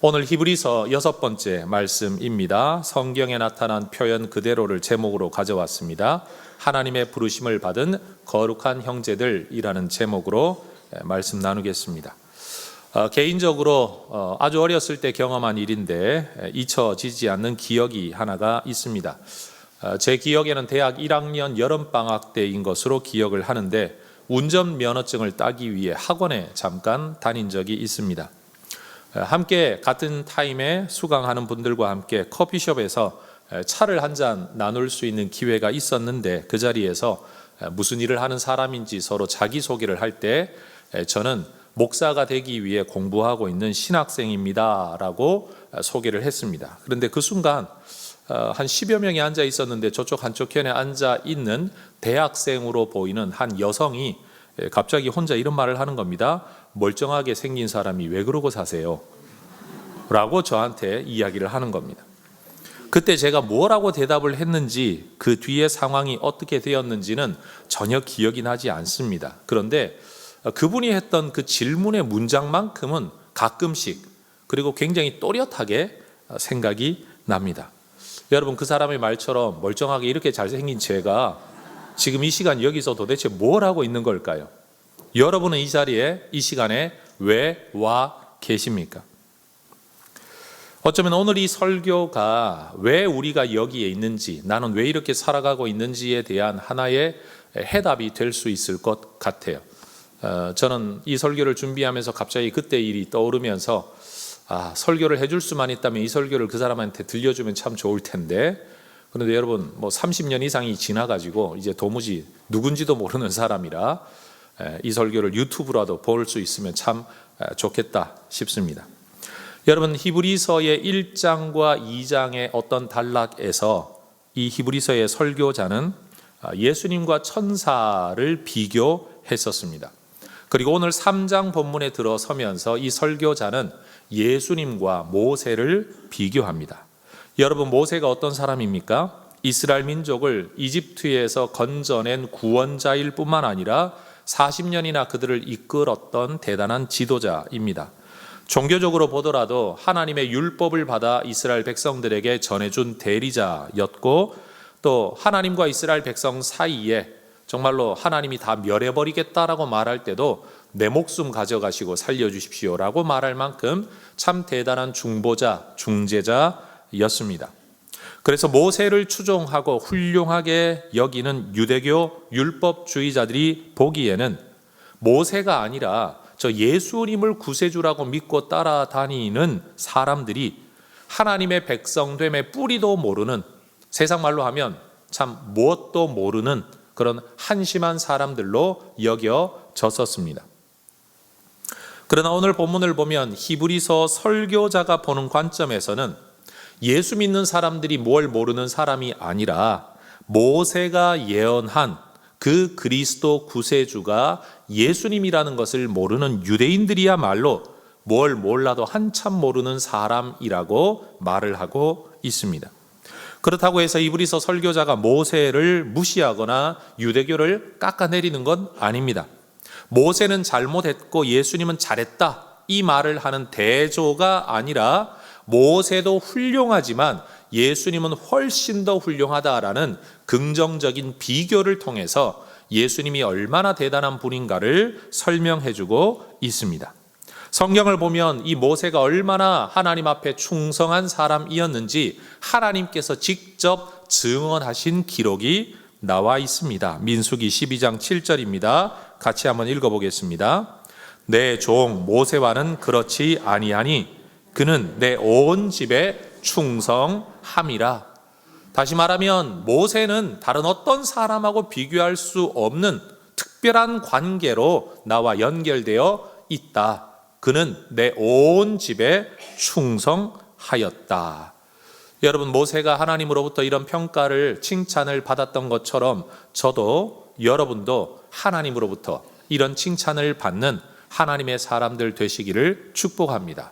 오늘 히브리서 6번째 말씀입니다. 성경에 나타난 표현 그대로를 제목으로 가져왔습니다. 하나님의 부르심을 받은 거룩한 형제들이라는 제목으로 말씀 나누겠습니다. 개인적으로 아주 어렸을 때 경험한 일인데 잊혀지지 않는 기억이 하나가 있습니다. 제 기억에는 대학 1학년 여름방학 때인 것으로 기억을 하는데 운전면허증을 따기 위해 학원에 잠깐 다닌 적이 있습니다. 함께 같은 타임에 수강하는 분들과 함께 커피숍에서 차를 한 잔 나눌 수 있는 기회가 있었는데 그 자리에서 무슨 일을 하는 사람인지 서로 자기소개를 할 때 저는 목사가 되기 위해 공부하고 있는 신학생입니다 라고 소개를 했습니다. 그런데 그 순간 한 10여 명이 앉아 있었는데 저쪽 한쪽 편에 앉아 있는 대학생으로 보이는 한 여성이 갑자기 혼자 이런 말을 하는 겁니다. 멀쩡하게 생긴 사람이 왜 그러고 사세요? 라고 저한테 이야기를 하는 겁니다. 그때 제가 뭐라고 대답을 했는지 그 뒤에 상황이 어떻게 되었는지는 전혀 기억이 나지 않습니다. 그런데 그분이 했던 그 질문의 문장만큼은 가끔씩 그리고 굉장히 또렷하게 생각이 납니다. 여러분, 그 사람의 말처럼 멀쩡하게 이렇게 잘생긴 제가 지금 이 시간 여기서 도대체 뭘 하고 있는 걸까요? 여러분은 이 자리에 이 시간에 왜 와 계십니까? 어쩌면 오늘 이 설교가 왜 우리가 여기에 있는지, 나는 왜 이렇게 살아가고 있는지에 대한 하나의 해답이 될 수 있을 것 같아요. 저는 이 설교를 준비하면서 갑자기 그때 일이 떠오르면서 설교를 해줄 수만 있다면 이 설교를 그 사람한테 들려주면 참 좋을 텐데, 그런데 여러분 30년 이상이 지나가지고 이제 도무지 누군지도 모르는 사람이라 이 설교를 유튜브라도 볼 수 있으면 참 좋겠다 싶습니다. 여러분, 히브리서의 1장과 2장의 어떤 단락에서 이 히브리서의 설교자는 예수님과 천사를 비교했었습니다. 그리고 오늘 3장 본문에 들어서면서 이 설교자는 예수님과 모세를 비교합니다. 여러분, 모세가 어떤 사람입니까? 이스라엘 민족을 이집트에서 건져낸 구원자일 뿐만 아니라 40년이나 그들을 이끌었던 대단한 지도자입니다. 종교적으로 보더라도 하나님의 율법을 받아 이스라엘 백성들에게 전해준 대리자였고, 또 하나님과 이스라엘 백성 사이에 정말로 하나님이 다 멸해버리겠다라고 말할 때도 내 목숨 가져가시고 살려주십시오라고 말할 만큼 참 대단한 중보자, 중재자였습니다. 그래서 모세를 추종하고 훌륭하게 여기는 유대교 율법주의자들이 보기에는 모세가 아니라 저 예수님을 구세주라고 믿고 따라다니는 사람들이 하나님의 백성됨의 뿌리도 모르는, 세상 말로 하면 참 무엇도 모르는 그런 한심한 사람들로 여겨졌었습니다. 그러나 오늘 본문을 보면 히브리서 설교자가 보는 관점에서는 예수 믿는 사람들이 뭘 모르는 사람이 아니라 모세가 예언한 그 그리스도 구세주가 예수님이라는 것을 모르는 유대인들이야말로 뭘 몰라도 한참 모르는 사람이라고 말을 하고 있습니다. 그렇다고 해서 히브리서 설교자가 모세를 무시하거나 유대교를 깎아내리는 건 아닙니다. 모세는 잘못했고 예수님은 잘했다, 이 말을 하는 대조가 아니라 모세도 훌륭하지만 예수님은 훨씬 더 훌륭하다라는 긍정적인 비교를 통해서 예수님이 얼마나 대단한 분인가를 설명해주고 있습니다. 성경을 보면 이 모세가 얼마나 하나님 앞에 충성한 사람이었는지 하나님께서 직접 증언하신 기록이 나와 있습니다. 민수기 12장 7절입니다. 같이 한번 읽어보겠습니다. 내 종 모세와는 그렇지 아니하니 그는 내 온 집에 충성함이라. 다시 말하면 모세는 다른 어떤 사람하고 비교할 수 없는 특별한 관계로 나와 연결되어 있다. 그는 내 온 집에 충성하였다. 여러분, 모세가 하나님으로부터 이런 평가를, 칭찬을 받았던 것처럼 저도 여러분도 하나님으로부터 이런 칭찬을 받는 하나님의 사람들 되시기를 축복합니다.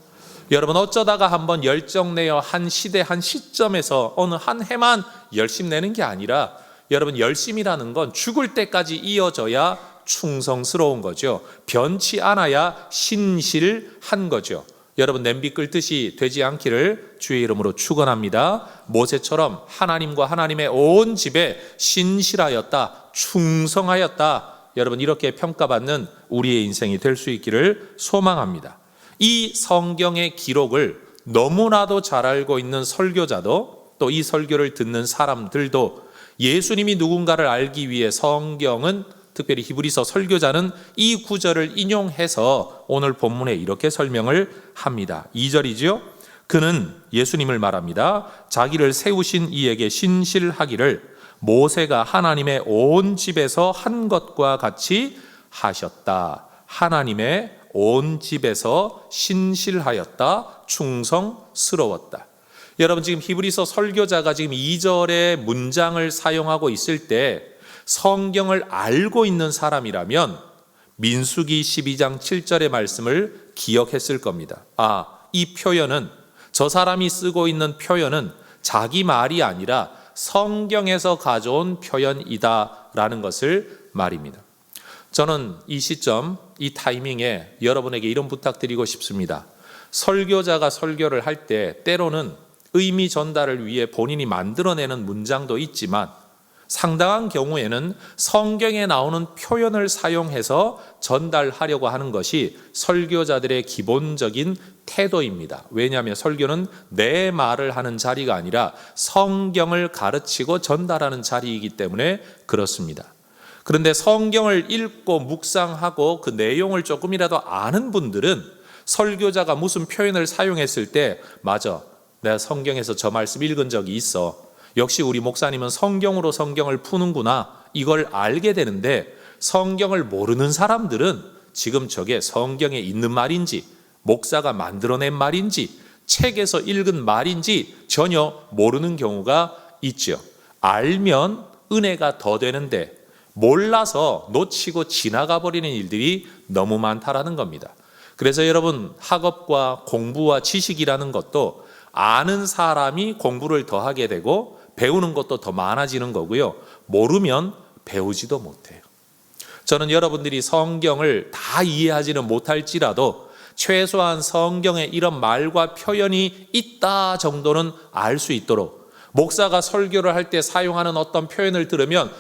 여러분, 어쩌다가 한번 열정내어 한 시대 한 시점에서 어느 한 해만 열심 내는 게 아니라, 여러분, 열심이라는 건 죽을 때까지 이어져야 충성스러운 거죠. 변치 않아야 신실한 거죠. 여러분 냄비 끓듯이 되지 않기를 주의 이름으로 축원합니다. 모세처럼 하나님과 하나님의 온 집에 신실하였다, 충성하였다, 여러분 이렇게 평가받는 우리의 인생이 될 수 있기를 소망합니다. 이 성경의 기록을 너무나도 잘 알고 있는 설교자도 또 이 설교를 듣는 사람들도 예수님이 누군가를 알기 위해 성경은 특별히 히브리서 설교자는 이 구절을 인용해서 오늘 본문에 이렇게 설명을 합니다. 2절이죠. 그는 예수님을 말합니다. 자기를 세우신 이에게 신실하기를 모세가 하나님의 온 집에서 한 것과 같이 하셨다. 하나님의 온 집에서 신실하였다, 충성스러웠다. 여러분 지금 히브리서 설교자가 지금 2절의 문장을 사용하고 있을 때 성경을 알고 있는 사람이라면 민수기 12장 7절의 말씀을 기억했을 겁니다. 이 표현은, 저 사람이 쓰고 있는 표현은 자기 말이 아니라 성경에서 가져온 표현이다 라는 것을 말입니다. 저는 이 시점, 이 타이밍에 여러분에게 이런 부탁드리고 싶습니다. 설교자가 설교를 할 때 때로는 의미 전달을 위해 본인이 만들어내는 문장도 있지만 상당한 경우에는 성경에 나오는 표현을 사용해서 전달하려고 하는 것이 설교자들의 기본적인 태도입니다. 왜냐하면 설교는 내 말을 하는 자리가 아니라 성경을 가르치고 전달하는 자리이기 때문에 그렇습니다. 그런데 성경을 읽고 묵상하고 그 내용을 조금이라도 아는 분들은 설교자가 무슨 표현을 사용했을 때 맞아, 내가 성경에서 저 말씀 읽은 적이 있어, 역시 우리 목사님은 성경으로 성경을 푸는구나, 이걸 알게 되는데 성경을 모르는 사람들은 지금 저게 성경에 있는 말인지 목사가 만들어낸 말인지 책에서 읽은 말인지 전혀 모르는 경우가 있죠. 알면 은혜가 더 되는데 몰라서 놓치고 지나가 버리는 일들이 너무 많다라는 겁니다. 그래서 여러분 학업과 공부와 지식이라는 것도 아는 사람이 공부를 더 하게 되고 배우는 것도 더 많아지는 거고요. 모르면 배우지도 못해요. 저는 여러분들이 성경을 다 이해하지는 못할지라도 최소한 성경에 이런 말과 표현이 있다 정도는 알 수 있도록, 목사가 설교를 할 때 사용하는 어떤 표현을 들으면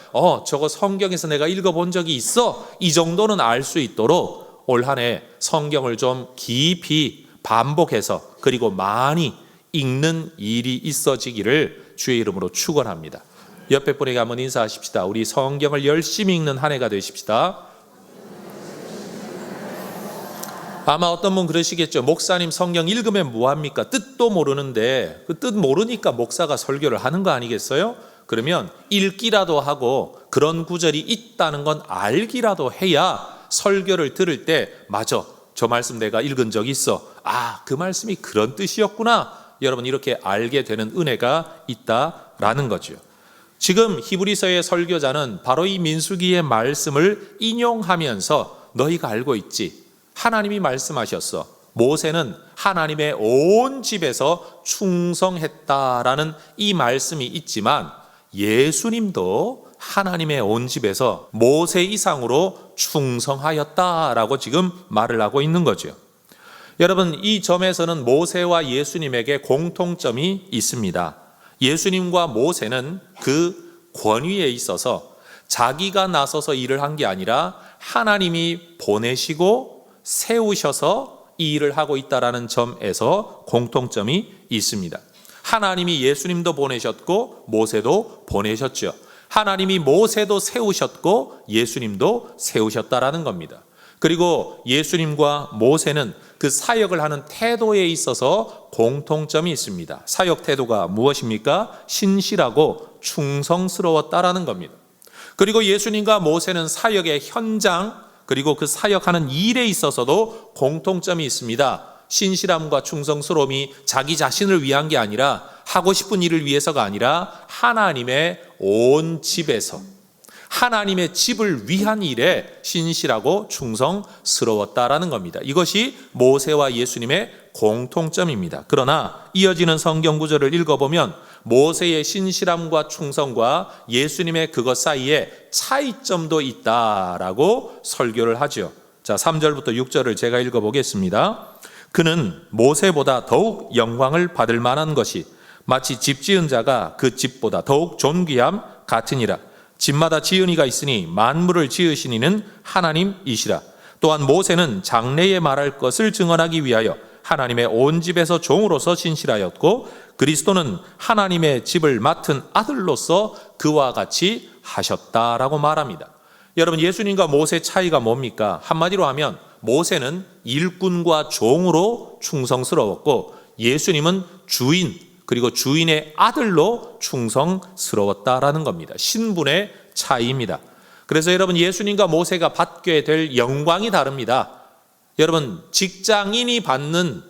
저거 성경에서 내가 읽어본 적이 있어, 이 정도는 알 수 있도록 올 한 해 성경을 좀 깊이 반복해서 그리고 많이 읽는 일이 있어지기를 주의 이름으로 축원합니다. 옆에 분에게 한번 인사하십시다. 우리 성경을 열심히 읽는 한 해가 되십시다. 아마 어떤 분 그러시겠죠. 목사님 성경 읽으면 뭐합니까? 뜻도 모르는데 그 뜻 모르니까 목사가 설교를 하는 거 아니겠어요? 그러면 읽기라도 하고 그런 구절이 있다는 건 알기라도 해야 설교를 들을 때 맞아, 저 말씀 내가 읽은 적이 있어, 그 말씀이 그런 뜻이었구나, 여러분 이렇게 알게 되는 은혜가 있다라는 거죠. 지금 히브리서의 설교자는 바로 이 민수기의 말씀을 인용하면서 너희가 알고 있지, 하나님이 말씀하셨어, 모세는 하나님의 온 집에서 충성했다라는 이 말씀이 있지만 예수님도 하나님의 온 집에서 모세 이상으로 충성하였다라고 지금 말을 하고 있는 거죠. 여러분 이 점에서는 모세와 예수님에게 공통점이 있습니다. 예수님과 모세는 그 권위에 있어서 자기가 나서서 일을 한 게 아니라 하나님이 보내시고 세우셔서 이 일을 하고 있다는 점에서 공통점이 있습니다. 하나님이 예수님도 보내셨고 모세도 보내셨죠. 하나님이 모세도 세우셨고 예수님도 세우셨다라는 겁니다. 그리고 예수님과 모세는 그 사역을 하는 태도에 있어서 공통점이 있습니다. 사역 태도가 무엇입니까? 신실하고 충성스러웠다라는 겁니다. 그리고 예수님과 모세는 사역의 현장 그리고 그 사역하는 일에 있어서도 공통점이 있습니다. 신실함과 충성스러움이 자기 자신을 위한 게 아니라 하고 싶은 일을 위해서가 아니라 하나님의 온 집에서 하나님의 집을 위한 일에 신실하고 충성스러웠다라는 겁니다. 이것이 모세와 예수님의 공통점입니다. 그러나 이어지는 성경 구절을 읽어보면 모세의 신실함과 충성과 예수님의 그것 사이에 차이점도 있다라고 설교를 하죠. 자, 3절부터 6절을 제가 읽어보겠습니다. 그는 모세보다 더욱 영광을 받을 만한 것이 마치 집 지은 자가 그 집보다 더욱 존귀함 같으니라. 집마다 지은이가 있으니 만물을 지으신 이는 하나님이시라. 또한 모세는 장래에 말할 것을 증언하기 위하여 하나님의 온 집에서 종으로서 신실하였고 그리스도는 하나님의 집을 맡은 아들로서 그와 같이 하셨다라고 말합니다. 여러분, 예수님과 모세 차이가 뭡니까? 한마디로 하면 모세는 일꾼과 종으로 충성스러웠고 예수님은 주인 그리고 주인의 아들로 충성스러웠다라는 겁니다. 신분의 차이입니다. 그래서 여러분, 예수님과 모세가 받게 될 영광이 다릅니다. 여러분, 직장인이 받는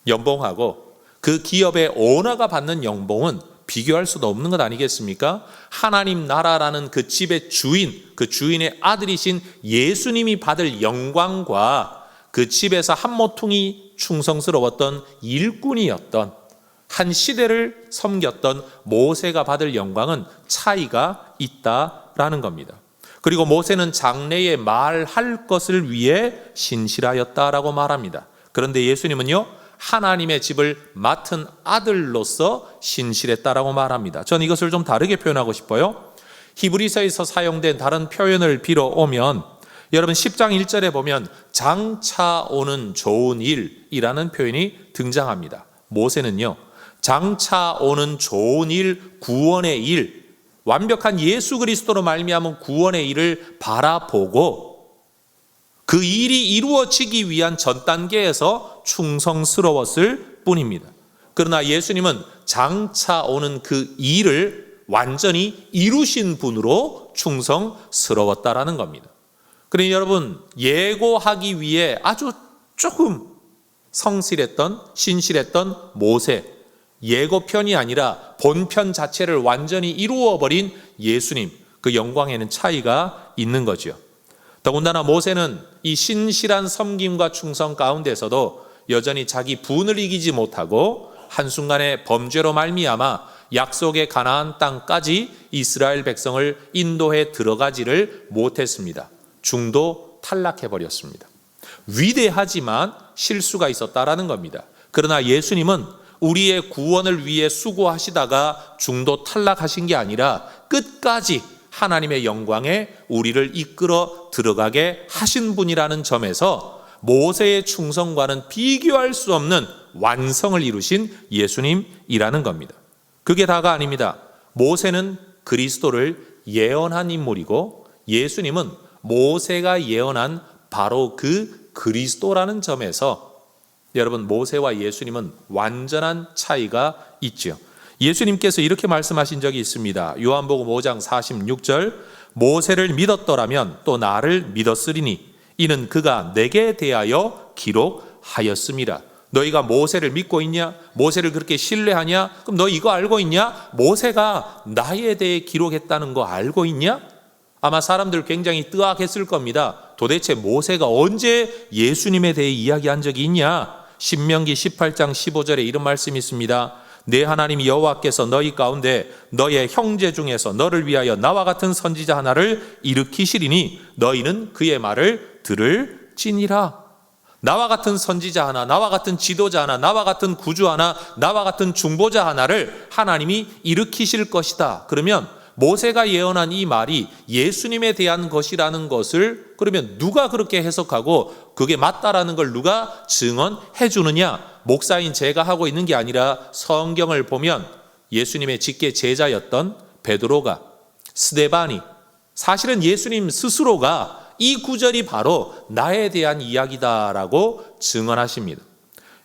연봉하고 그 기업의 오너가 받는 연봉은 비교할 수도 없는 것 아니겠습니까? 하나님 나라라는 그 집의 주인, 그 주인의 아들이신 예수님이 받을 영광과 그 집에서 한 모퉁이 충성스러웠던 일꾼이었던 한 시대를 섬겼던 모세가 받을 영광은 차이가 있다라는 겁니다. 그리고 모세는 장래에 말할 것을 위해 신실하였다라고 말합니다. 그런데 예수님은요, 하나님의 집을 맡은 아들로서 신실했다라고 말합니다. 저는 이것을 좀 다르게 표현하고 싶어요. 히브리서에서 사용된 다른 표현을 빌어오면 여러분 10장 1절에 보면 장차 오는 좋은 일이라는 표현이 등장합니다. 모세는요, 장차 오는 좋은 일, 구원의 일, 완벽한 예수 그리스도로 말미암은 구원의 일을 바라보고 그 일이 이루어지기 위한 전 단계에서 충성스러웠을 뿐입니다. 그러나 예수님은 장차 오는 그 일을 완전히 이루신 분으로 충성스러웠다라는 겁니다. 그러니 여러분, 예고하기 위해 아주 조금 성실했던, 신실했던 모세, 예고편이 아니라 본편 자체를 완전히 이루어버린 예수님, 그 영광에는 차이가 있는 거죠. 더군다나 모세는 이 신실한 섬김과 충성 가운데서도 여전히 자기 분을 이기지 못하고 한순간에 범죄로 말미암아 약속의 가나안 땅까지 이스라엘 백성을 인도해 들어가지를 못했습니다. 중도 탈락해버렸습니다. 위대하지만 실수가 있었다라는 겁니다. 그러나 예수님은 우리의 구원을 위해 수고하시다가 중도 탈락하신 게 아니라 끝까지 하나님의 영광에 우리를 이끌어 들어가게 하신 분이라는 점에서 모세의 충성과는 비교할 수 없는 완성을 이루신 예수님이라는 겁니다. 그게 다가 아닙니다. 모세는 그리스도를 예언한 인물이고 예수님은 모세가 예언한 바로 그 그리스도라는 점에서 여러분, 모세와 예수님은 완전한 차이가 있죠. 예수님께서 이렇게 말씀하신 적이 있습니다. 요한복음 5장 46절, 모세를 믿었더라면 또 나를 믿었으리니 이는 그가 내게 대하여 기록하였음이라. 너희가 모세를 믿고 있냐? 모세를 그렇게 신뢰하냐? 그럼 너 이거 알고 있냐? 모세가 나에 대해 기록했다는 거 알고 있냐? 아마 사람들 굉장히 뜨악했을 겁니다. 도대체 모세가 언제 예수님에 대해 이야기한 적이 있냐? 신명기 18장 15절에 이런 말씀이 있습니다. 내 하나님 여호와께서 너희 가운데 너의 형제 중에서 너를 위하여 나와 같은 선지자 하나를 일으키시리니 너희는 그의 말을 들을지니라. 나와 같은 선지자 하나, 나와 같은 지도자 하나, 나와 같은 구주 하나, 나와 같은 중보자 하나를 하나님이 일으키실 것이다. 그러면 모세가 예언한 이 말이 예수님에 대한 것이라는 것을 그러면 누가 그렇게 해석하고 그게 맞다라는 걸 누가 증언해 주느냐? 목사인 제가 하고 있는 게 아니라 성경을 보면 예수님의 직계 제자였던 베드로가, 스데반이, 사실은 예수님 스스로가 이 구절이 바로 나에 대한 이야기다라고 증언하십니다.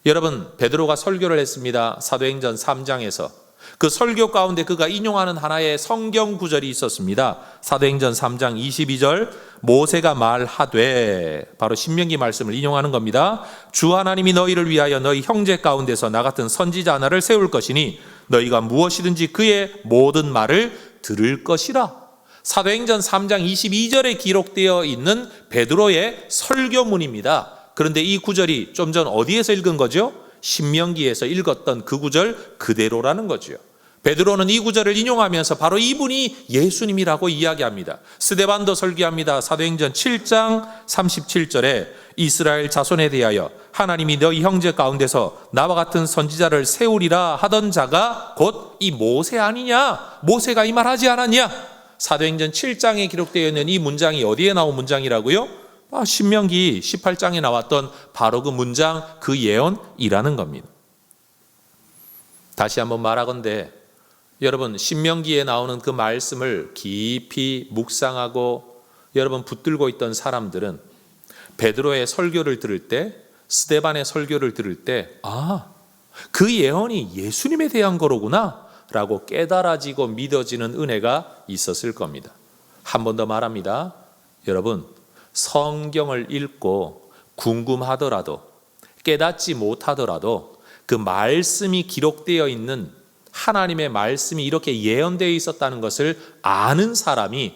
여러분, 베드로가 설교를 했습니다. 사도행전 3장에서. 그 설교 가운데 그가 인용하는 하나의 성경 구절이 있었습니다. 사도행전 3장 22절, 모세가 말하되, 바로 신명기 말씀을 인용하는 겁니다. 주 하나님이 너희를 위하여 너희 형제 가운데서 나 같은 선지자 하나를 세울 것이니 너희가 무엇이든지 그의 모든 말을 들을 것이라. 사도행전 3장 22절에 기록되어 있는 베드로의 설교문입니다. 그런데 이 구절이 좀 전 어디에서 읽은 거죠? 신명기에서 읽었던 그 구절 그대로라는 거죠. 베드로는 이 구절을 인용하면서 바로 이분이 예수님이라고 이야기합니다. 스데반도 설교합니다. 사도행전 7장 37절에 이스라엘 자손에 대하여 하나님이 너희 형제 가운데서 나와 같은 선지자를 세우리라 하던 자가 곧 이 모세 아니냐? 모세가 이 말 하지 않았냐? 사도행전 7장에 기록되어 있는 이 문장이 어디에 나온 문장이라고요? 신명기 18장에 나왔던 바로 그 문장, 그 예언이라는 겁니다. 다시 한번 말하건대 여러분, 신명기에 나오는 그 말씀을 깊이 묵상하고 여러분 붙들고 있던 사람들은 베드로의 설교를 들을 때, 스데반의 설교를 들을 때, 그 예언이 예수님에 대한 거로구나 라고 깨달아지고 믿어지는 은혜가 있었을 겁니다. 한 번 더 말합니다. 여러분, 성경을 읽고 궁금하더라도, 깨닫지 못하더라도 그 말씀이 기록되어 있는 하나님의 말씀이 이렇게 예언되어 있었다는 것을 아는 사람이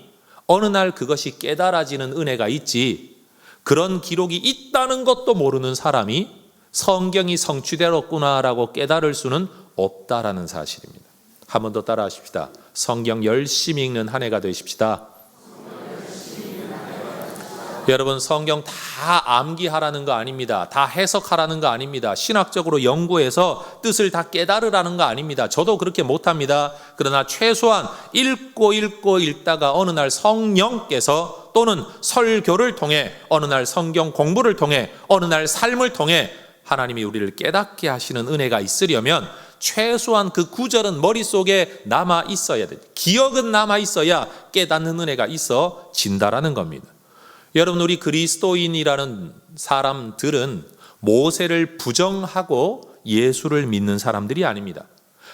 어느 날 그것이 깨달아지는 은혜가 있지, 그런 기록이 있다는 것도 모르는 사람이 성경이 성취되었구나라고 깨달을 수는 없다라는 사실입니다. 한 번 더 따라 하십시다. 성경 열심히 읽는 한 해가 되십시다. 여러분, 성경 다 암기하라는 거 아닙니다. 다 해석하라는 거 아닙니다. 신학적으로 연구해서 뜻을 다 깨달으라는 거 아닙니다. 저도 그렇게 못합니다. 그러나 최소한 읽고 읽다가 어느 날 성령께서 또는 설교를 통해, 어느 날 성경 공부를 통해, 어느 날 삶을 통해 하나님이 우리를 깨닫게 하시는 은혜가 있으려면 최소한 그 구절은 머릿속에 남아 있어야 돼요. 기억은 남아 있어야 깨닫는 은혜가 있어진다라는 겁니다. 여러분, 우리 그리스도인이라는 사람들은 모세를 부정하고 예수를 믿는 사람들이 아닙니다.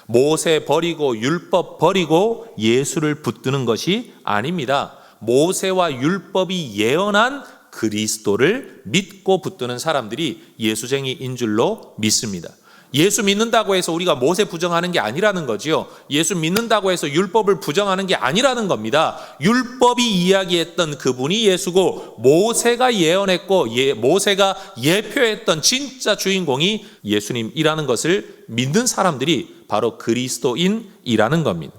모세 버리고 율법 버리고 예수를 붙드는 것이 아닙니다. 모세와 율법이 예언한 그리스도를 믿고 붙드는 사람들이 예수쟁이인 줄로 믿습니다. 예수 믿는다고 해서 우리가 모세 부정하는 게 아니라는 거지요. 예수 믿는다고 해서 율법을 부정하는 게 아니라는 겁니다. 율법이 이야기했던 그분이 예수고, 모세가 예언했고 모세가 예표했던 진짜 주인공이 예수님이라는 것을 믿는 사람들이 바로 그리스도인이라는 겁니다.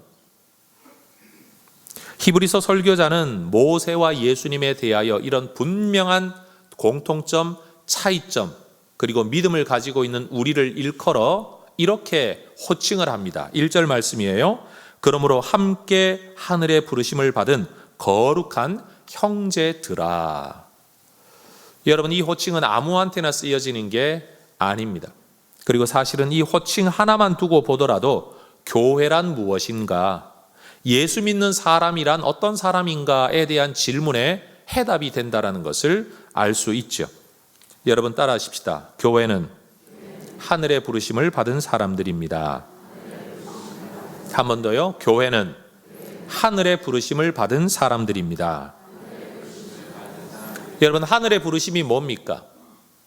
히브리서 설교자는 모세와 예수님에 대하여 이런 분명한 공통점, 차이점, 그리고 믿음을 가지고 있는 우리를 일컬어 이렇게 호칭을 합니다. 1절 말씀이에요. 그러므로 함께 하늘의 부르심을 받은 거룩한 형제들아. 여러분, 이 호칭은 아무한테나 쓰여지는 게 아닙니다. 그리고 사실은 이 호칭 하나만 두고 보더라도 교회란 무엇인가, 예수 믿는 사람이란 어떤 사람인가에 대한 질문에 해답이 된다는 것을 알 수 있죠. 여러분, 따라 하십시다. 교회는 하늘의 부르심을 받은 사람들입니다. 한 번 더요. 교회는 하늘의 부르심을 받은 사람들입니다. 여러분, 하늘의 부르심이 뭡니까?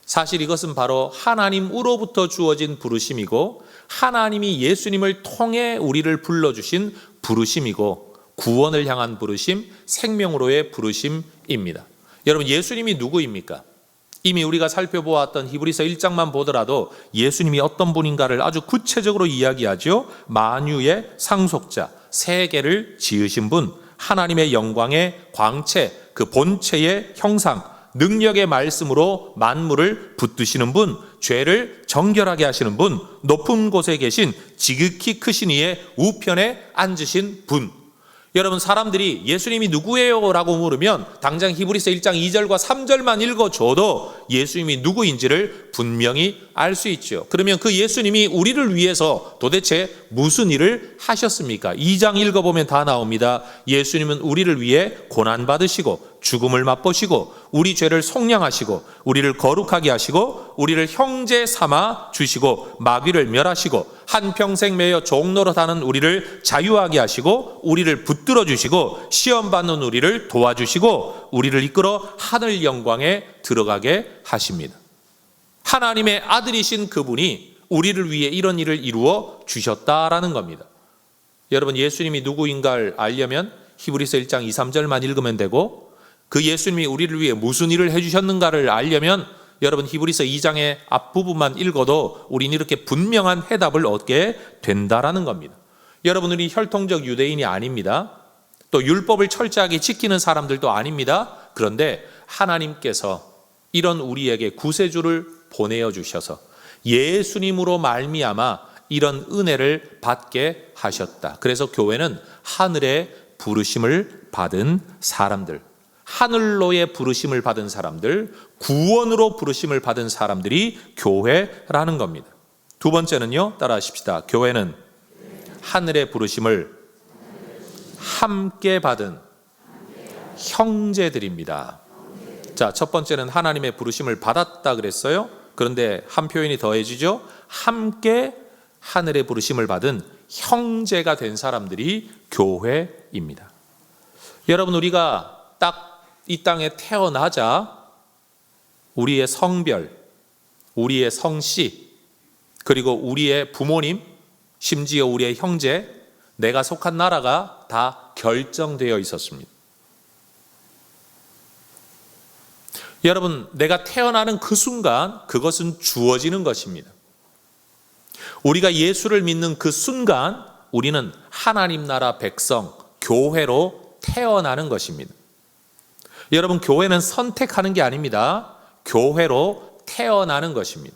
사실 이것은 바로 하나님으로부터 주어진 부르심이고, 하나님이 예수님을 통해 우리를 불러주신 부르심이고, 구원을 향한 부르심, 생명으로의 부르심입니다. 여러분, 예수님이 누구입니까? 이미 우리가 살펴보았던 히브리서 1장만 보더라도 예수님이 어떤 분인가를 아주 구체적으로 이야기하죠. 만유의 상속자, 세계를 지으신 분, 하나님의 영광의 광채, 그 본체의 형상, 능력의 말씀으로 만물을 붙드시는 분, 죄를 정결하게 하시는 분, 높은 곳에 계신 지극히 크신 이의 우편에 앉으신 분. 여러분, 사람들이 예수님이 누구예요? 라고 물으면 당장 히브리서 1장 2절과 3절만 읽어줘도 예수님이 누구인지를 분명히 알 수 있죠. 그러면 그 예수님이 우리를 위해서 도대체 무슨 일을 하셨습니까? 2장 읽어보면 다 나옵니다. 예수님은 우리를 위해 고난받으시고 죽음을 맛보시고 우리 죄를 속량하시고 우리를 거룩하게 하시고 우리를 형제 삼아 주시고 마귀를 멸하시고 한평생 매여 종노릇하는 우리를 자유하게 하시고 우리를 붙들어 주시고 시험받는 우리를 도와주시고 우리를 이끌어 하늘 영광에 들어가게 하십니다. 하나님의 아들이신 그분이 우리를 위해 이런 일을 이루어 주셨다라는 겁니다. 여러분, 예수님이 누구인가를 알려면 히브리서 1장 2, 3절만 읽으면 되고, 그 예수님이 우리를 위해 무슨 일을 해주셨는가를 알려면 여러분 히브리서 2장의 앞부분만 읽어도 우리는 이렇게 분명한 해답을 얻게 된다라는 겁니다. 여러분들이 혈통적 유대인이 아닙니다. 또 율법을 철저하게 지키는 사람들도 아닙니다. 그런데 하나님께서 이런 우리에게 구세주를 보내어 주셔서 예수님으로 말미암아 이런 은혜를 받게 하셨다. 그래서 교회는 하늘의 부르심을 받은 사람들, 하늘로의 부르심을 받은 사람들, 구원으로 부르심을 받은 사람들이 교회라는 겁니다. 두 번째는요, 따라하십시다. 교회는 하늘의 부르심을 함께 받은 형제들입니다. 자, 첫 번째는 하나님의 부르심을 받았다 그랬어요. 그런데 한 표현이 더해지죠. 함께 하늘의 부르심을 받은 형제가 된 사람들이 교회입니다. 여러분, 우리가 딱 이 땅에 태어나자 우리의 성별, 우리의 성씨, 그리고 우리의 부모님, 심지어 우리의 형제, 내가 속한 나라가 다 결정되어 있었습니다. 여러분, 내가 태어나는 그 순간 그것은 주어지는 것입니다. 우리가 예수를 믿는 그 순간 우리는 하나님 나라 백성, 교회로 태어나는 것입니다. 여러분, 교회는 선택하는 게 아닙니다. 교회로 태어나는 것입니다.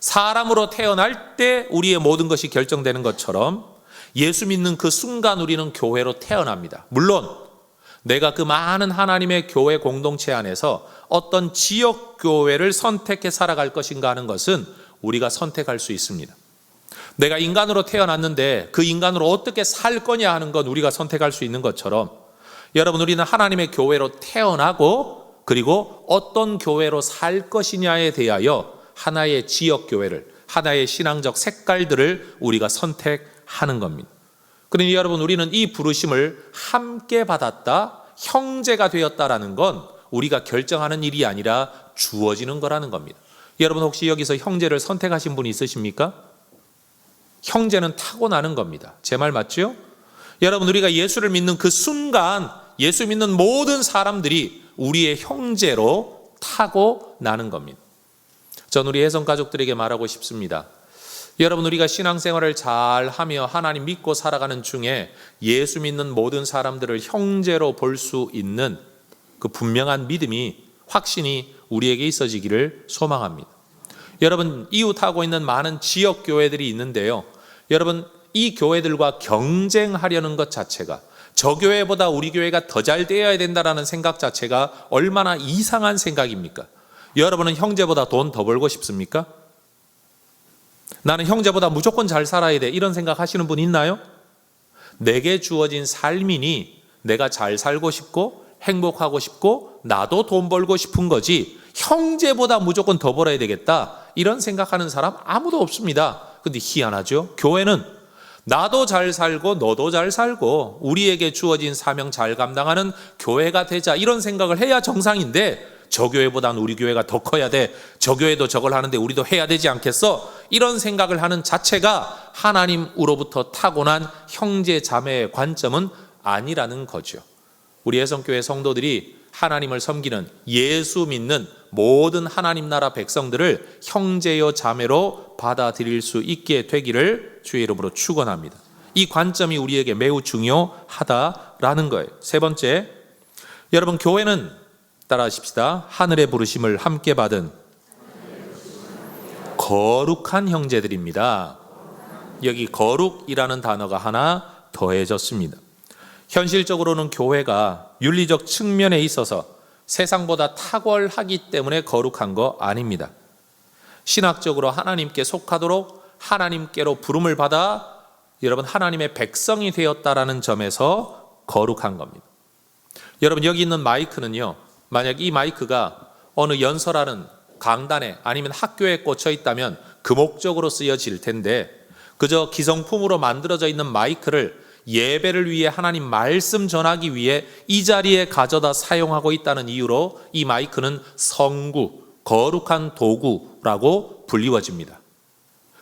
사람으로 태어날 때 우리의 모든 것이 결정되는 것처럼 예수 믿는 그 순간 우리는 교회로 태어납니다. 물론 내가 그 많은 하나님의 교회 공동체 안에서 어떤 지역 교회를 선택해 살아갈 것인가 하는 것은 우리가 선택할 수 있습니다. 내가 인간으로 태어났는데 그 인간으로 어떻게 살 거냐 하는 건 우리가 선택할 수 있는 것처럼, 여러분, 우리는 하나님의 교회로 태어나고 그리고 어떤 교회로 살 것이냐에 대하여 하나의 지역 교회를, 하나의 신앙적 색깔들을 우리가 선택하는 겁니다. 그러니 여러분, 우리는 이 부르심을 함께 받았다, 형제가 되었다라는 건 우리가 결정하는 일이 아니라 주어지는 거라는 겁니다. 여러분, 혹시 여기서 형제를 선택하신 분이 있으십니까? 형제는 타고나는 겁니다. 제 말 맞죠? 여러분, 우리가 예수를 믿는 그 순간 예수 믿는 모든 사람들이 우리의 형제로 타고나는 겁니다. 전 우리 혜성 가족들에게 말하고 싶습니다. 여러분, 우리가 신앙생활을 잘 하며 하나님 믿고 살아가는 중에 예수 믿는 모든 사람들을 형제로 볼 수 있는 그 분명한 믿음이, 확신이 우리에게 있어지기를 소망합니다. 여러분, 이웃하고 있는 많은 지역 교회들이 있는데요. 여러분, 이 교회들과 경쟁하려는 것 자체가, 저 교회보다 우리 교회가 더 잘 되어야 된다는 생각 자체가 얼마나 이상한 생각입니까? 여러분은 형제보다 돈 더 벌고 싶습니까? 나는 형제보다 무조건 잘 살아야 돼, 이런 생각 하시는 분 있나요? 내게 주어진 삶이니 내가 잘 살고 싶고 행복하고 싶고 나도 돈 벌고 싶은 거지, 형제보다 무조건 더 벌어야 되겠다 이런 생각하는 사람 아무도 없습니다. 근데 희한하죠? 교회는 나도 잘 살고 너도 잘 살고 우리에게 주어진 사명 잘 감당하는 교회가 되자, 이런 생각을 해야 정상인데, 저 교회보다는 우리 교회가 더 커야 돼, 저 교회도 저걸 하는데 우리도 해야 되지 않겠어, 이런 생각을 하는 자체가 하나님으로부터 타고난 형제 자매의 관점은 아니라는 거죠. 우리 혜성교회 성도들이 하나님을 섬기는, 예수 믿는 모든 하나님 나라 백성들을 형제요 자매로 받아들일 수 있게 되기를 주의 이름으로 축원합니다. 이 관점이 우리에게 매우 중요하다라는 거예요. 세 번째, 여러분, 교회는, 따라하십시다, 하늘의 부르심을 함께 받은 거룩한 형제들입니다. 여기 거룩이라는 단어가 하나 더해졌습니다. 현실적으로는 교회가 윤리적 측면에 있어서 세상보다 탁월하기 때문에 거룩한 거 아닙니다. 신학적으로 하나님께 속하도록 하나님께로 부름을 받아 여러분 하나님의 백성이 되었다라는 점에서 거룩한 겁니다. 여러분, 여기 있는 마이크는요, 만약 이 마이크가 어느 연설하는 강단에 아니면 학교에 꽂혀 있다면 그 목적으로 쓰여질 텐데, 그저 기성품으로 만들어져 있는 마이크를 예배를 위해 하나님 말씀 전하기 위해 이 자리에 가져다 사용하고 있다는 이유로 이 마이크는 성구, 거룩한 도구라고 불리워집니다.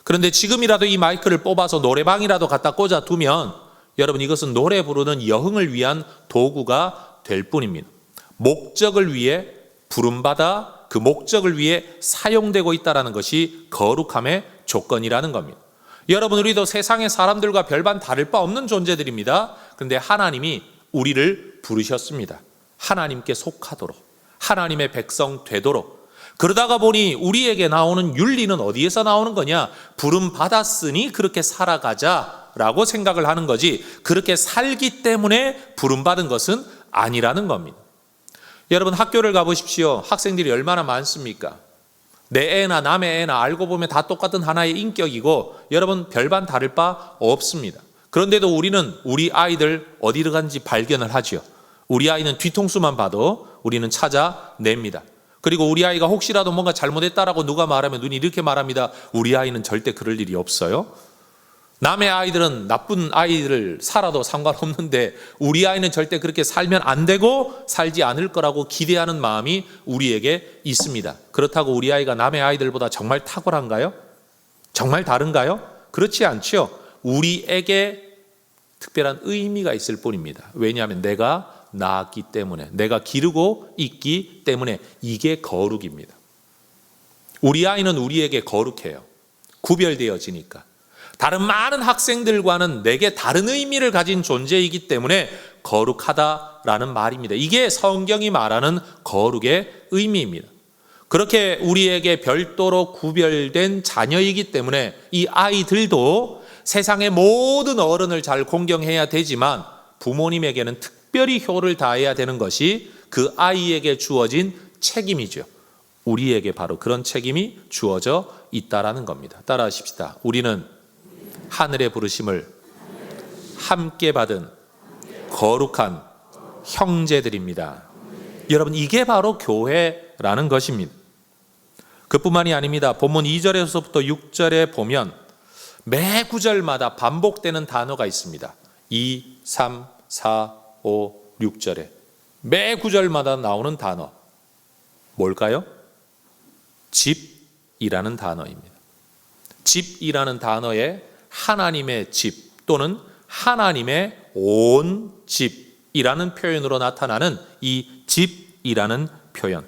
그런데 지금이라도 이 마이크를 뽑아서 노래방이라도 갖다 꽂아두면 여러분, 이것은 노래 부르는 여흥을 위한 도구가 될 뿐입니다. 목적을 위해 부름받아 그 목적을 위해 사용되고 있다는 것이 거룩함의 조건이라는 겁니다. 여러분, 우리도 세상의 사람들과 별반 다를 바 없는 존재들입니다. 그런데 하나님이 우리를 부르셨습니다. 하나님께 속하도록, 하나님의 백성 되도록. 그러다가 보니 우리에게 나오는 윤리는 어디에서 나오는 거냐? 부름 받았으니 그렇게 살아가자라고 생각을 하는 거지, 그렇게 살기 때문에 부름 받은 것은 아니라는 겁니다. 여러분, 학교를 가보십시오. 학생들이 얼마나 많습니까? 내 애나 남의 애나 알고 보면 다 똑같은 하나의 인격이고 여러분, 별반 다를 바 없습니다. 그런데도 우리는 우리 아이들 어디로 간지 발견을 하죠. 우리 아이는 뒤통수만 봐도 우리는 찾아냅니다. 그리고 우리 아이가 혹시라도 뭔가 잘못했다라고 누가 말하면 눈이 이렇게 말합니다. 우리 아이는 절대 그럴 일이 없어요. 남의 아이들은 나쁜 아이들을 살아도 상관없는데 우리 아이는 절대 그렇게 살면 안 되고 살지 않을 거라고 기대하는 마음이 우리에게 있습니다. 그렇다고 우리 아이가 남의 아이들보다 정말 탁월한가요? 정말 다른가요? 그렇지 않죠. 우리에게 특별한 의미가 있을 뿐입니다. 왜냐하면 내가 낳았기 때문에, 내가 기르고 있기 때문에. 이게 거룩입니다. 우리 아이는 우리에게 거룩해요. 구별되어지니까. 다른 많은 학생들과는 내게 다른 의미를 가진 존재이기 때문에 거룩하다라는 말입니다. 이게 성경이 말하는 거룩의 의미입니다. 그렇게 우리에게 별도로 구별된 자녀이기 때문에 이 아이들도 세상의 모든 어른을 잘 공경해야 되지만 부모님에게는 특별히 효를 다해야 되는 것이 그 아이에게 주어진 책임이죠. 우리에게 바로 그런 책임이 주어져 있다라는 겁니다. 따라하십시다. 우리는 하늘의 부르심을 함께 받은 거룩한 형제들입니다. 여러분, 이게 바로 교회라는 것입니다. 그뿐만이 아닙니다. 본문 2절에서부터 6절에 보면 매 구절마다 반복되는 단어가 있습니다. 2, 3, 4, 5, 6절에 매 구절마다 나오는 단어 뭘까요? 집이라는 단어입니다. 집이라는 단어에 하나님의 집 또는 하나님의 온 집이라는 표현으로 나타나는 이 집이라는 표현.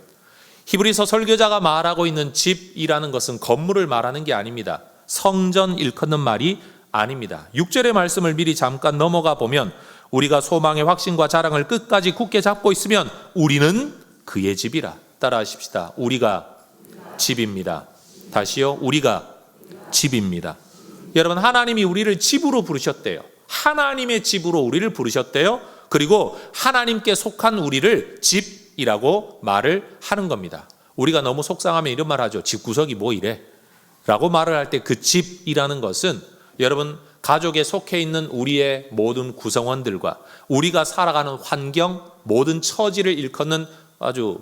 히브리서 설교자가 말하고 있는 집이라는 것은 건물을 말하는 게 아닙니다. 성전 일컫는 말이 아닙니다. 6절의 말씀을 미리 잠깐 넘어가 보면 우리가 소망의 확신과 자랑을 끝까지 굳게 잡고 있으면 우리는 그의 집이라. 따라하십시다. 우리가 집입니다. 다시요. 우리가 집입니다. 여러분, 하나님이 우리를 집으로 부르셨대요. 하나님의 집으로 우리를 부르셨대요. 그리고 하나님께 속한 우리를 집이라고 말을 하는 겁니다. 우리가 너무 속상하면 이런 말 하죠. 집구석이 뭐 이래? 라고 말을 할 때 그 집이라는 것은 여러분, 가족에 속해 있는 우리의 모든 구성원들과 우리가 살아가는 환경, 모든 처지를 일컫는 아주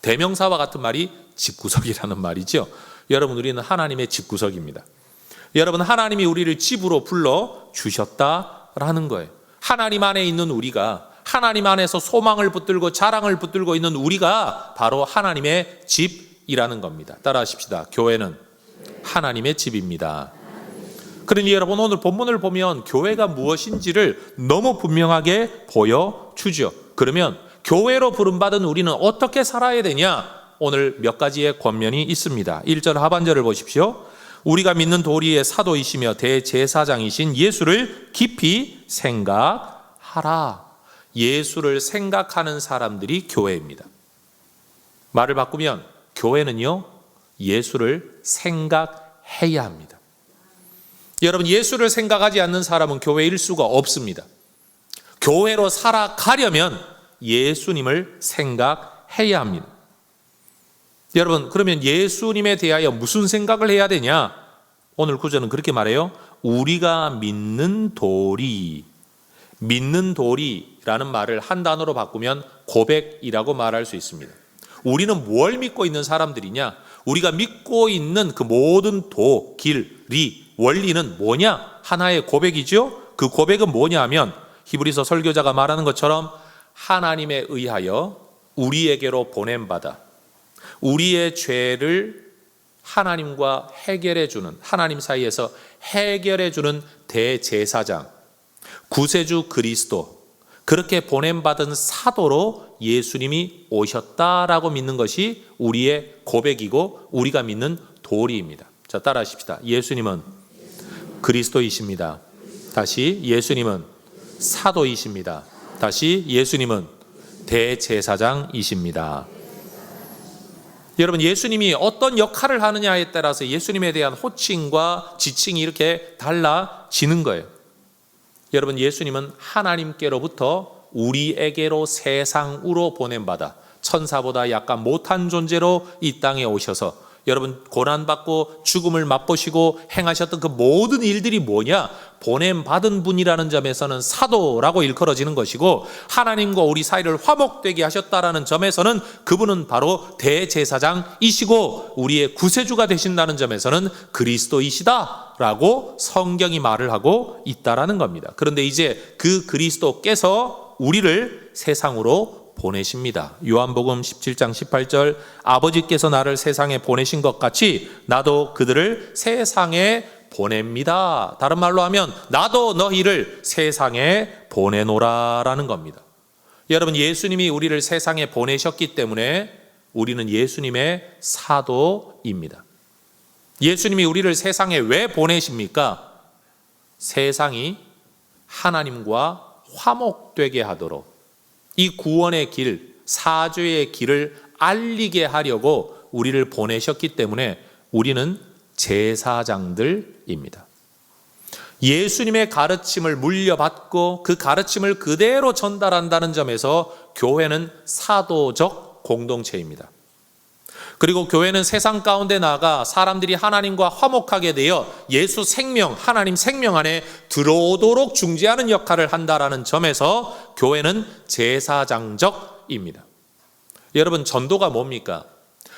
대명사와 같은 말이 집구석이라는 말이죠. 여러분, 우리는 하나님의 집구석입니다. 여러분, 하나님이 우리를 집으로 불러주셨다라는 거예요. 하나님 안에 있는 우리가, 하나님 안에서 소망을 붙들고 자랑을 붙들고 있는 우리가 바로 하나님의 집이라는 겁니다. 따라하십시다. 교회는 하나님의 집입니다. 그러니 여러분, 오늘 본문을 보면 교회가 무엇인지를 너무 분명하게 보여주죠. 그러면 교회로 부름받은 우리는 어떻게 살아야 되냐? 오늘 몇 가지의 권면이 있습니다. 1절 하반절을 보십시오. 우리가 믿는 도리의 사도이시며 대제사장이신 예수를 깊이 생각하라. 예수를 생각하는 사람들이 교회입니다. 말을 바꾸면 교회는요, 예수를 생각해야 합니다. 여러분, 예수를 생각하지 않는 사람은 교회일 수가 없습니다. 교회로 살아가려면 예수님을 생각해야 합니다. 여러분, 그러면 예수님에 대하여 무슨 생각을 해야 되냐? 오늘 구절은 그렇게 말해요. 우리가 믿는 도리. 믿는 도리라는 말을 한 단어로 바꾸면 고백이라고 말할 수 있습니다. 우리는 뭘 믿고 있는 사람들이냐? 우리가 믿고 있는 그 모든 도, 길, 리, 원리는 뭐냐? 하나의 고백이죠. 그 고백은 뭐냐 하면 히브리서 설교자가 말하는 것처럼 하나님에 의하여 우리에게로 보냄받아 우리의 죄를 하나님과 해결해주는, 하나님 사이에서 해결해주는 대제사장, 구세주 그리스도, 그렇게 보냄받은 사도로 예수님이 오셨다라고 믿는 것이 우리의 고백이고 우리가 믿는 도리입니다. 자, 따라하십시다. 예수님은 그리스도이십니다. 다시 예수님은 사도이십니다. 다시 예수님은 대제사장이십니다. 여러분, 예수님이 어떤 역할을 하느냐에 따라서 예수님에 대한 호칭과 지칭이 이렇게 달라지는 거예요. 여러분, 예수님은 하나님께로부터 우리에게로 세상으로 보냄받아 천사보다 약간 못한 존재로 이 땅에 오셔서 여러분, 고난받고 죽음을 맛보시고 행하셨던 그 모든 일들이 뭐냐? 보냄받은 분이라는 점에서는 사도라고 일컬어지는 것이고, 하나님과 우리 사이를 화목되게 하셨다라는 점에서는 그분은 바로 대제사장이시고 우리의 구세주가 되신다는 점에서는 그리스도이시다라고 성경이 말을 하고 있다라는 겁니다. 그런데 이제 그 그리스도께서 우리를 세상으로 보내십니다. 요한복음 17장 18절, 아버지께서 나를 세상에 보내신 것 같이 나도 그들을 세상에 보냅니다. 다른 말로 하면 나도 너희를 세상에 보내노라라는 겁니다. 여러분, 예수님이 우리를 세상에 보내셨기 때문에 우리는 예수님의 사도입니다. 예수님이 우리를 세상에 왜 보내십니까? 세상이 하나님과 화목되게 하도록, 이 구원의 길, 사죄의 길을 알리게 하려고 우리를 보내셨기 때문에 우리는 제사장들입니다. 예수님의 가르침을 물려받고 그 가르침을 그대로 전달한다는 점에서 교회는 사도적 공동체입니다. 그리고 교회는 세상 가운데 나가 사람들이 하나님과 화목하게 되어 예수 생명, 하나님 생명 안에 들어오도록 중재하는 역할을 한다라는 점에서 교회는 제사장적입니다. 여러분, 전도가 뭡니까?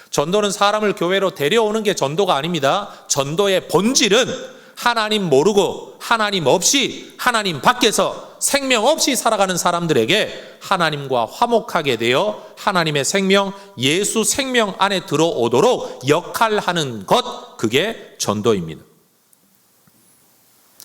전도는 사람을 교회로 데려오는 게 전도가 아닙니다. 전도의 본질은 하나님 모르고 하나님 없이 하나님 밖에서 생명 없이 살아가는 사람들에게 하나님과 화목하게 되어 하나님의 생명, 예수 생명 안에 들어오도록 역할하는 것, 그게 전도입니다.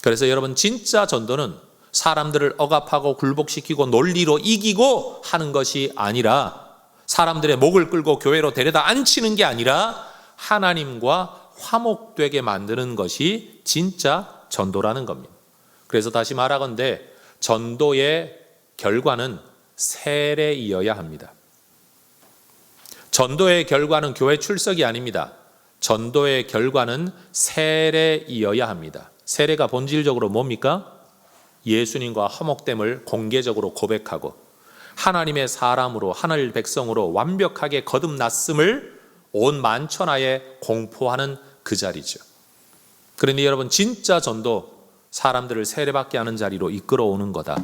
그래서 여러분, 진짜 전도는 사람들을 억압하고 굴복시키고 논리로 이기고 하는 것이 아니라, 사람들의 목을 끌고 교회로 데려다 앉히는 게 아니라 하나님과 화목되게 만드는 것이 진짜 전도라는 겁니다. 그래서 다시 말하건대 전도의 결과는 세례이어야 합니다. 전도의 결과는 교회 출석이 아닙니다. 전도의 결과는 세례이어야 합니다. 세례가 본질적으로 뭡니까? 예수님과 화목됨을 공개적으로 고백하고 하나님의 사람으로, 하늘 백성으로 완벽하게 거듭났음을 온 만천하에 공포하는 그 자리죠. 그러니 여러분, 진짜 전도, 사람들을 세례받게 하는 자리로 이끌어오는 거다.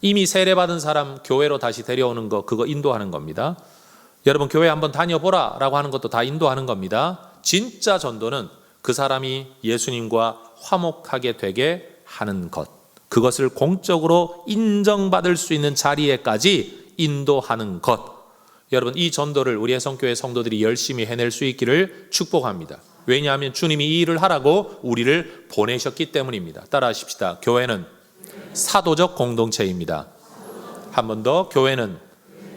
이미 세례받은 사람 교회로 다시 데려오는 거, 그거 인도하는 겁니다. 여러분, 교회 한번 다녀보라 라고 하는 것도 다 인도하는 겁니다. 진짜 전도는 그 사람이 예수님과 화목하게 되게 하는 것, 그것을 공적으로 인정받을 수 있는 자리에까지 인도하는 것. 여러분, 이 전도를 우리 해성교회 성도들이 열심히 해낼 수 있기를 축복합니다. 왜냐하면 주님이 이 일을 하라고 우리를 보내셨기 때문입니다. 따라하십시다. 교회는 사도적 공동체입니다. 한 번 더, 교회는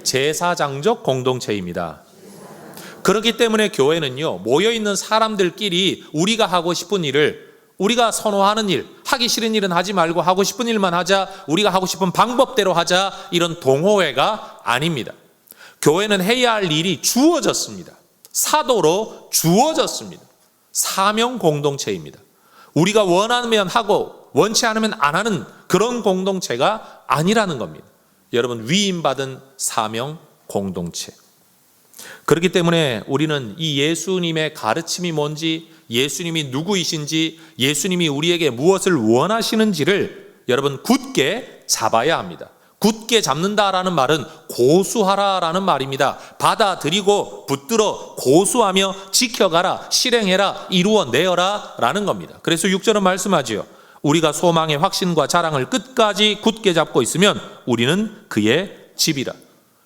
제사장적 공동체입니다. 그렇기 때문에 교회는요, 모여있는 사람들끼리 우리가 하고 싶은 일을, 우리가 선호하는 일, 하기 싫은 일은 하지 말고 하고 싶은 일만 하자, 우리가 하고 싶은 방법대로 하자, 이런 동호회가 아닙니다. 교회는 해야 할 일이 주어졌습니다. 사도로 주어졌습니다. 사명 공동체입니다. 우리가 원하면 하고 원치 않으면 안 하는 그런 공동체가 아니라는 겁니다. 여러분, 위임받은 사명 공동체. 그렇기 때문에 우리는 이 예수님의 가르침이 뭔지, 예수님이 누구이신지, 예수님이 우리에게 무엇을 원하시는지를 여러분 굳게 잡아야 합니다. 굳게 잡는다라는 말은 고수하라라는 말입니다. 받아들이고 붙들어 고수하며 지켜가라, 실행해라, 이루어내어라 라는 겁니다. 그래서 6절은 말씀하지요. 우리가 소망의 확신과 자랑을 끝까지 굳게 잡고 있으면 우리는 그의 집이라.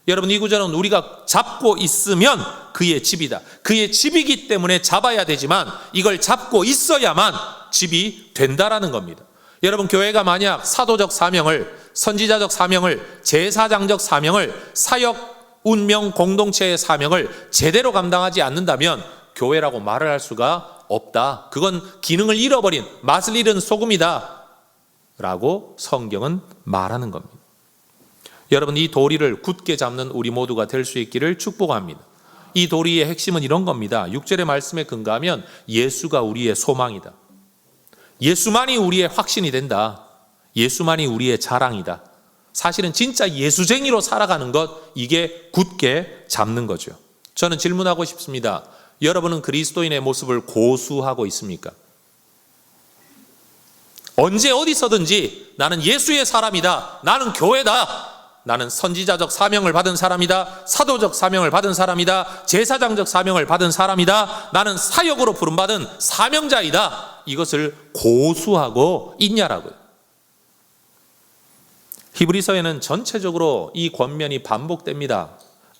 여러분, 이 구절은 우리가 잡고 있으면 그의 집이다. 그의 집이기 때문에 잡아야 되지만 이걸 잡고 있어야만 집이 된다라는 겁니다. 여러분, 교회가 만약 사도적 사명을, 선지자적 사명을, 제사장적 사명을, 사역, 운명, 공동체의 사명을 제대로 감당하지 않는다면 교회라고 말을 할 수가 없다. 그건 기능을 잃어버린 맛을 잃은 소금이다 라고 성경은 말하는 겁니다. 여러분, 이 도리를 굳게 잡는 우리 모두가 될 수 있기를 축복합니다. 이 도리의 핵심은 이런 겁니다. 6절의 말씀에 근거하면 예수가 우리의 소망이다. 예수만이 우리의 확신이 된다. 예수만이 우리의 자랑이다. 사실은 진짜 예수쟁이로 살아가는 것, 이게 굳게 잡는 거죠. 저는 질문하고 싶습니다. 여러분은 그리스도인의 모습을 고수하고 있습니까? 언제 어디서든지 나는 예수의 사람이다. 나는 교회다. 나는 선지자적 사명을 받은 사람이다. 사도적 사명을 받은 사람이다. 제사장적 사명을 받은 사람이다. 나는 사역으로 부름받은 사명자이다. 이것을 고수하고 있냐라고요. 히브리서에는 전체적으로 이 권면이 반복됩니다.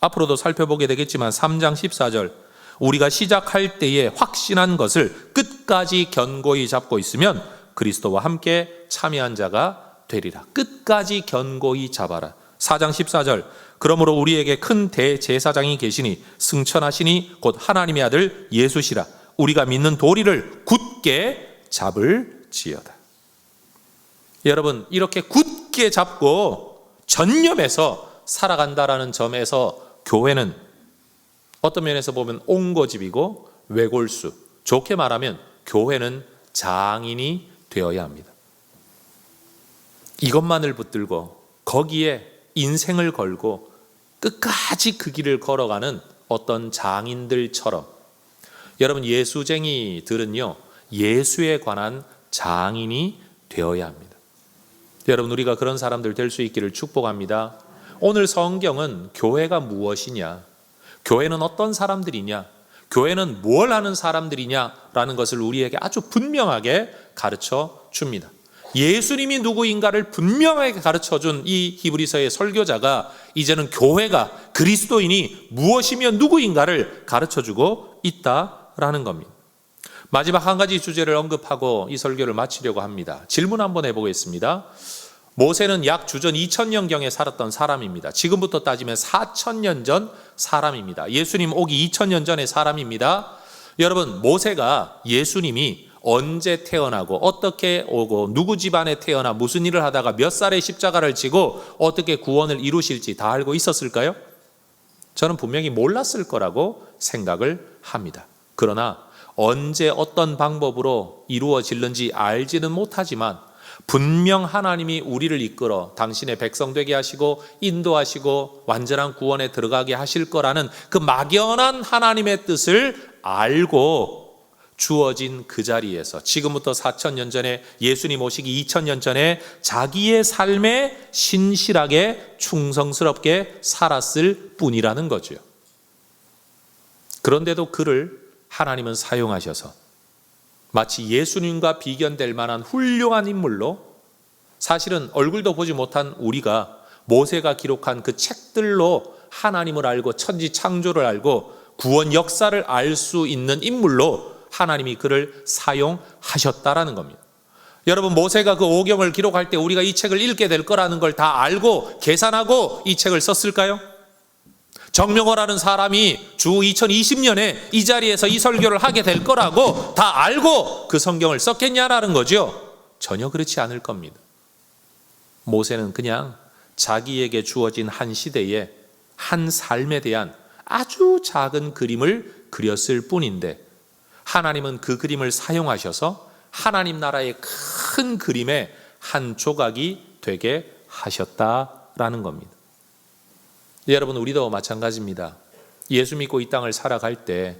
앞으로도 살펴보게 되겠지만 3장 14절, 우리가 시작할 때에 확신한 것을 끝까지 견고히 잡고 있으면 그리스도와 함께 참여한 자가 되리라. 끝까지 견고히 잡아라. 4장 14절, 그러므로 우리에게 큰 대제사장이 계시니 승천하시니 곧 하나님의 아들 예수시라. 우리가 믿는 도리를 굳게 잡을지어다. 여러분, 이렇게 굳게 잡고 전념해서 살아간다라는 점에서 교회는 어떤 면에서 보면 옹고집이고 외골수, 좋게 말하면 교회는 장인이 되어야 합니다. 이것만을 붙들고 거기에 인생을 걸고 끝까지 그 길을 걸어가는 어떤 장인들처럼, 여러분, 예수쟁이들은요, 예수에 관한 장인이 되어야 합니다. 여러분, 우리가 그런 사람들 될 수 있기를 축복합니다. 오늘 성경은 교회가 무엇이냐, 교회는 어떤 사람들이냐, 교회는 뭘 하는 사람들이냐라는 것을 우리에게 아주 분명하게 가르쳐 줍니다. 예수님이 누구인가를 분명하게 가르쳐준 이 히브리서의 설교자가 이제는 교회가, 그리스도인이 무엇이며 누구인가를 가르쳐주고 있다라는 겁니다. 마지막 한 가지 주제를 언급하고 이 설교를 마치려고 합니다. 질문 한번 해보겠습니다. 모세는 약 주전 2000년경에 살았던 사람입니다. 지금부터 따지면 4000년 전 사람입니다. 예수님 오기 2000년 전의 사람입니다. 여러분, 모세가 예수님이 언제 태어나고 어떻게 오고 누구 집안에 태어나 무슨 일을 하다가 몇 살에 십자가를 지고 어떻게 구원을 이루실지 다 알고 있었을까요? 저는 분명히 몰랐을 거라고 생각을 합니다. 그러나 언제 어떤 방법으로 이루어질는지 알지는 못하지만 분명 하나님이 우리를 이끌어 당신의 백성 되게 하시고 인도하시고 완전한 구원에 들어가게 하실 거라는 그 막연한 하나님의 뜻을 알고 주어진 그 자리에서 지금부터 4000년 전에 예수님 오시기 2000년 전에 자기의 삶에 신실하게 충성스럽게 살았을 뿐이라는 거죠. 그런데도 그를 하나님은 사용하셔서 마치 예수님과 비견될 만한 훌륭한 인물로, 사실은 얼굴도 보지 못한 우리가 모세가 기록한 그 책들로 하나님을 알고 천지 창조를 알고 구원 역사를 알 수 있는 인물로 하나님이 그를 사용하셨다라는 겁니다. 여러분, 모세가 그 오경을 기록할 때 우리가 이 책을 읽게 될 거라는 걸 다 알고 계산하고 이 책을 썼을까요? 정명호라는 사람이 주 2020년에 이 자리에서 이 설교를 하게 될 거라고 다 알고 그 성경을 썼겠냐라는 거죠. 전혀 그렇지 않을 겁니다. 모세는 그냥 자기에게 주어진 한 시대에 한 삶에 대한 아주 작은 그림을 그렸을 뿐인데 하나님은 그 그림을 사용하셔서 하나님 나라의 큰 그림의 한 조각이 되게 하셨다라는 겁니다. 여러분, 우리도 마찬가지입니다. 예수 믿고 이 땅을 살아갈 때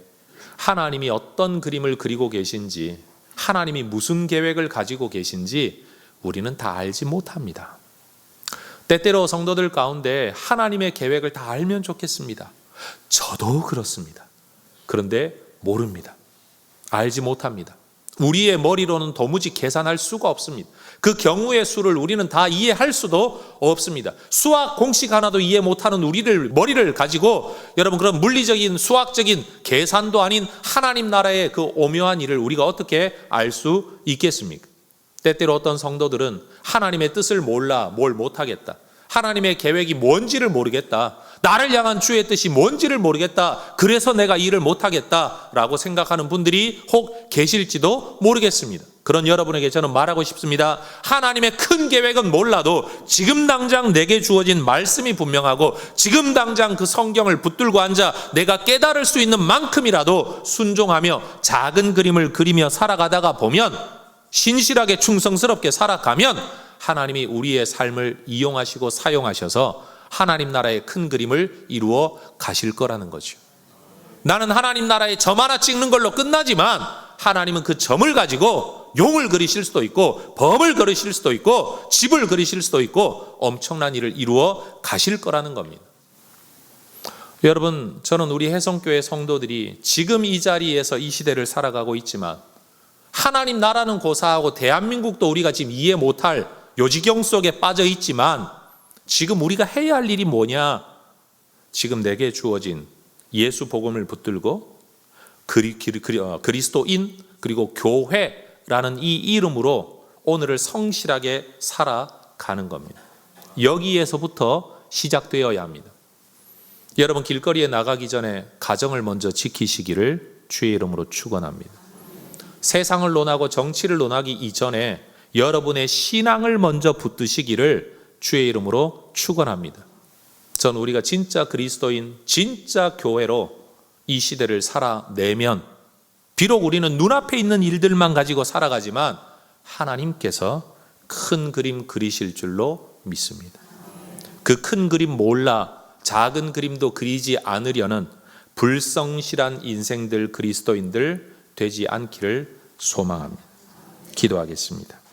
하나님이 어떤 그림을 그리고 계신지, 하나님이 무슨 계획을 가지고 계신지 우리는 다 알지 못합니다. 때때로 성도들 가운데 하나님의 계획을 다 알면 좋겠습니다. 저도 그렇습니다. 그런데 모릅니다. 알지 못합니다. 우리의 머리로는 도무지 계산할 수가 없습니다. 그 경우의 수를 우리는 다 이해할 수도 없습니다. 수학 공식 하나도 이해 못하는 우리를 머리를 가지고 여러분, 그런 물리적인 수학적인 계산도 아닌 하나님 나라의 그 오묘한 일을 우리가 어떻게 알 수 있겠습니까? 때때로 어떤 성도들은 하나님의 뜻을 몰라 뭘 못하겠다, 하나님의 계획이 뭔지를 모르겠다, 나를 향한 주의 뜻이 뭔지를 모르겠다. 그래서 내가 일을 못하겠다라고 생각하는 분들이 혹 계실지도 모르겠습니다. 그런 여러분에게 저는 말하고 싶습니다. 하나님의 큰 계획은 몰라도 지금 당장 내게 주어진 말씀이 분명하고 지금 당장 그 성경을 붙들고 앉아 내가 깨달을 수 있는 만큼이라도 순종하며 작은 그림을 그리며 살아가다가 보면, 신실하게 충성스럽게 살아가면 하나님이 우리의 삶을 이용하시고 사용하셔서 하나님 나라의 큰 그림을 이루어 가실 거라는 거죠. 나는 하나님 나라의 점 하나 찍는 걸로 끝나지만 하나님은 그 점을 가지고 용을 그리실 수도 있고 범을 그리실 수도 있고 집을 그리실 수도 있고 엄청난 일을 이루어 가실 거라는 겁니다. 여러분, 저는 우리 혜성교회 성도들이 지금 이 자리에서 이 시대를 살아가고 있지만 하나님 나라는 고사하고 대한민국도 우리가 지금 이해 못할 요지경 속에 빠져 있지만 지금 우리가 해야 할 일이 뭐냐? 지금 내게 주어진 예수 복음을 붙들고 그리스도인 그리고 교회라는 이 이름으로 오늘을 성실하게 살아가는 겁니다. 여기에서부터 시작되어야 합니다. 여러분, 길거리에 나가기 전에 가정을 먼저 지키시기를 주의 이름으로 축원합니다. 세상을 논하고 정치를 논하기 이전에 여러분의 신앙을 먼저 붙드시기를 주의 이름으로 축원합니다. 전 우리가 진짜 그리스도인, 진짜 교회로 이 시대를 살아내면 비록 우리는 눈앞에 있는 일들만 가지고 살아가지만 하나님께서 큰 그림 그리실 줄로 믿습니다. 그 큰 그림 몰라 작은 그림도 그리지 않으려는 불성실한 인생들, 그리스도인들 되지 않기를 소망합니다. 기도하겠습니다.